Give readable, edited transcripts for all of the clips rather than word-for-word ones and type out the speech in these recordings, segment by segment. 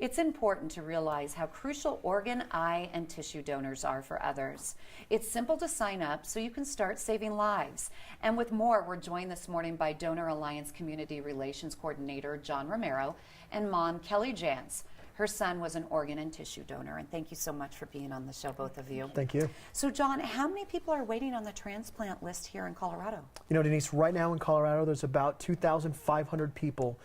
It's important to realize how crucial organ, eye, and tissue donors are for others. It's simple to sign up so you can start saving lives. And with more, we're joined this morning by Donor Alliance Community Relations Coordinator John Romero and Mom Kelly Jantz. Her son was an organ and tissue donor, and thank you so much for being on the show, both of you. Thank you. So, John, how many people are waiting on the transplant list here in Colorado? You know, Denise, right now in Colorado, there's about 2,500 people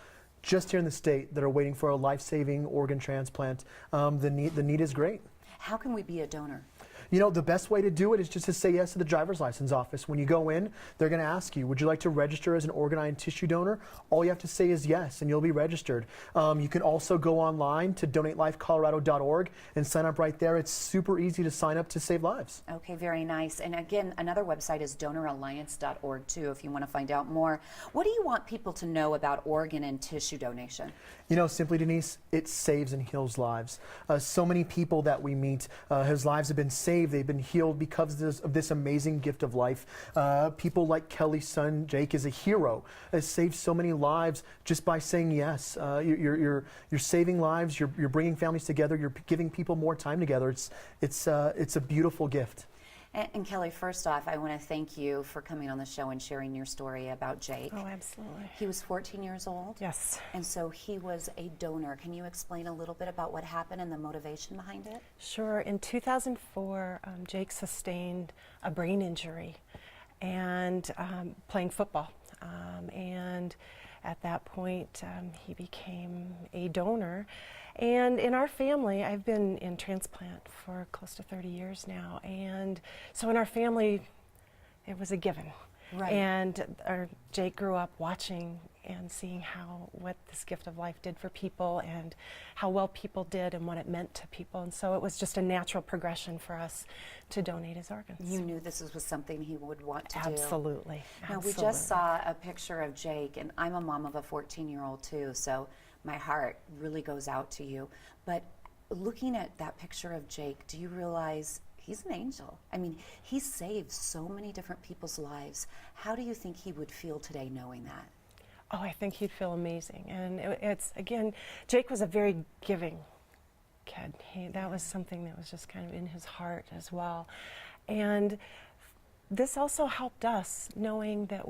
just here in the state that are waiting for a life-saving organ transplant. The need is great. How can we be a donor? You know, the best way to do it is just to say yes to the driver's license office. When you go in, they're going to ask you, would you like to register as an organ, eye, and tissue donor? All you have to say is yes, and you'll be registered. You can also go online to donatelifecolorado.org and sign up right there. It's super easy to sign up to save lives. Okay, very nice. And again, another website is donoralliance.org too, if you want to find out more. What do you want people to know about organ and tissue donation? You know, simply, Denise, it saves and heals lives. So many people that we meet, whose lives have been saved, they've been healed because of this amazing gift of life. People like Kelly's son, Jake, is a hero. Has saved so many lives just by saying yes. You're saving lives. You're bringing families together. You're giving people more time together. It's a beautiful gift. And Kelly, first off, I want to thank you for coming on the show and sharing your story about Jake. Oh, absolutely. He was 14 years old? Yes. And so he was a donor. Can you explain a little bit about what happened and the motivation behind it? Sure. In 2004, Jake sustained a brain injury and playing football. And at that point, he became a donor. And in our family, I've been in transplant for close to 30 years now. And so in our family, it was a given. Right. And Jake grew up watching and seeing what this gift of life did for people and how well people did and what it meant to people. And so it was just a natural progression for us to donate his organs. You knew this was something he would want to do. Absolutely. Now, we just saw a picture of Jake, and I'm a mom of a 14-year-old too, so my heart really goes out to you. But looking at that picture of Jake, do you realize he's an angel? I mean, he saved so many different people's lives. How do you think he would feel today knowing that? Oh, I think he'd feel amazing. And it's, again, Jake was a very giving kid. That was something that was just kind of in his heart as well. And this also helped us knowing that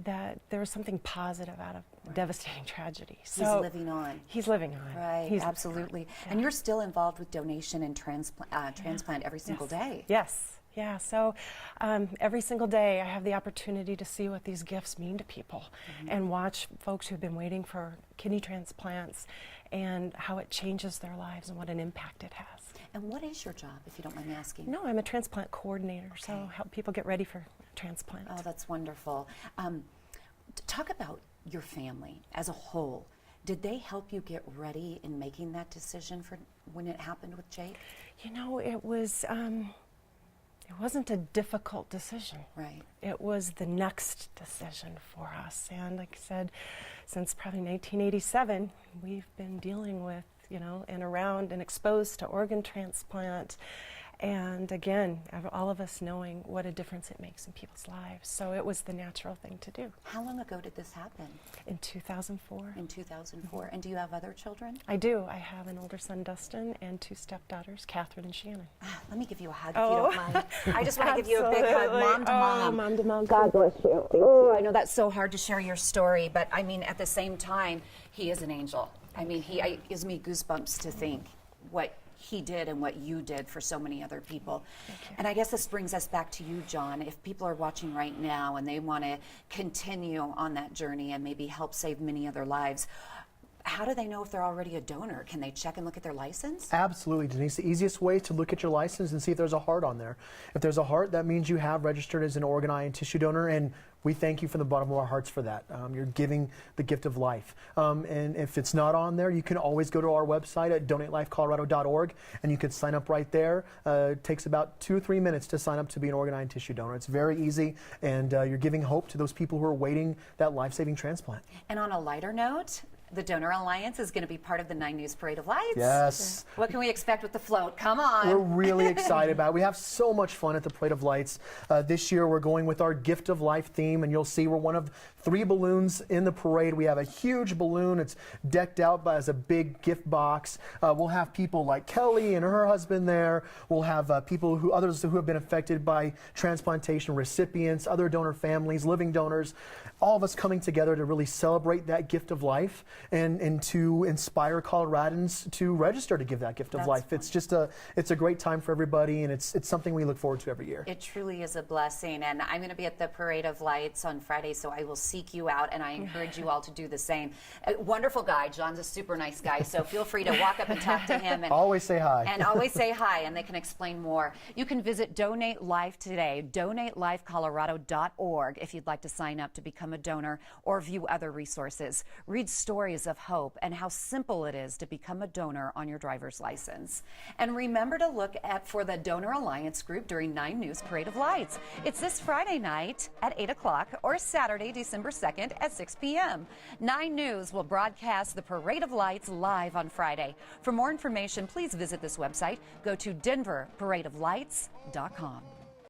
that there was something positive out of devastating tragedy. So he's living on. He's living on. Right, absolutely. Yeah. And you're still involved with donation and transplant every single day. Yes. Yeah, so every single day I have the opportunity to see what these gifts mean to people and watch folks who've been waiting for kidney transplants and how it changes their lives and what an impact it has. And what is your job, if you don't mind me asking? No, I'm a transplant coordinator, so help people get ready for transplant. Oh, that's wonderful. Talk about your family as a whole. Did they help you get ready in making that decision for when it happened with Jake? You know, it wasn't a difficult decision. Right. It was the next decision for us. And like I said, since probably 1987, we've been dealing with, and around and exposed to organ transplant. And again, all of us knowing what a difference it makes in people's lives. So it was the natural thing to do. How long ago did this happen? In 2004. In 2004. And do you have other children? I do. I have an older son, Dustin, and two stepdaughters, Catherine and Shannon. Let me give you a hug if you don't mind. I just want to give you a big hug, mom to mom. Oh, mom to mom. God bless you. Oh, I know that's so hard to share your story, but I mean, at the same time, he is an angel. I mean, it gives me goosebumps to think what he did and what you did for so many other people. And I guess this brings us back to you, John. If people are watching right now and they want to continue on that journey and maybe help save many other lives, how do they know if they're already a donor? Can they check and look at their license? Absolutely, Denise. The easiest way is to look at your license and see if there's a heart on there. If there's a heart, that means you have registered as an organ, eye, and tissue donor, and we thank you from the bottom of our hearts for that. You're giving the gift of life. And if it's not on there, you can always go to our website at donatelifecolorado.org, and you can sign up right there. It takes about 2 or 3 minutes to sign up to be an organ, eye, and tissue donor. It's very easy, and you're giving hope to those people who are waiting that life-saving transplant. And on a lighter note, The Donor Alliance is going to be part of the 9 News Parade of Lights. Yes. What can we expect with the float? Come on. We're really excited about it. We have so much fun at the Parade of Lights. This year we're going with our Gift of Life theme, and you'll see we're one of 3 balloons in the parade. We have a huge balloon. It's decked out as a big gift box. We'll have people like Kelly and her husband there. We'll have others who have been affected by transplantation recipients, other donor families, living donors, all of us coming together to really celebrate that gift of life and to inspire Coloradans to register to give that gift of life. It's just it's a great time for everybody, and it's something we look forward to every year. It truly is a blessing, and I'm going to be at the Parade of Lights on Friday, so I will seek you out, and I encourage you all to do the same. A wonderful guy. John's a super nice guy, so feel free to walk up and talk to him. And always say hi. And always say hi, and they can explain more. You can visit Donate Life today, donatelifecolorado.org, if you'd like to sign up to become a donor or view other resources. Read stories of hope and how simple it is to become a donor on your driver's license. And remember to look for the Donor Alliance group during 9 News Parade of Lights. It's this Friday night at 8 o'clock or Saturday, December 2nd at 6 p.m. 9 News will broadcast the Parade of Lights live on Friday. For more information, please visit this website. Go to denverparadeoflights.com.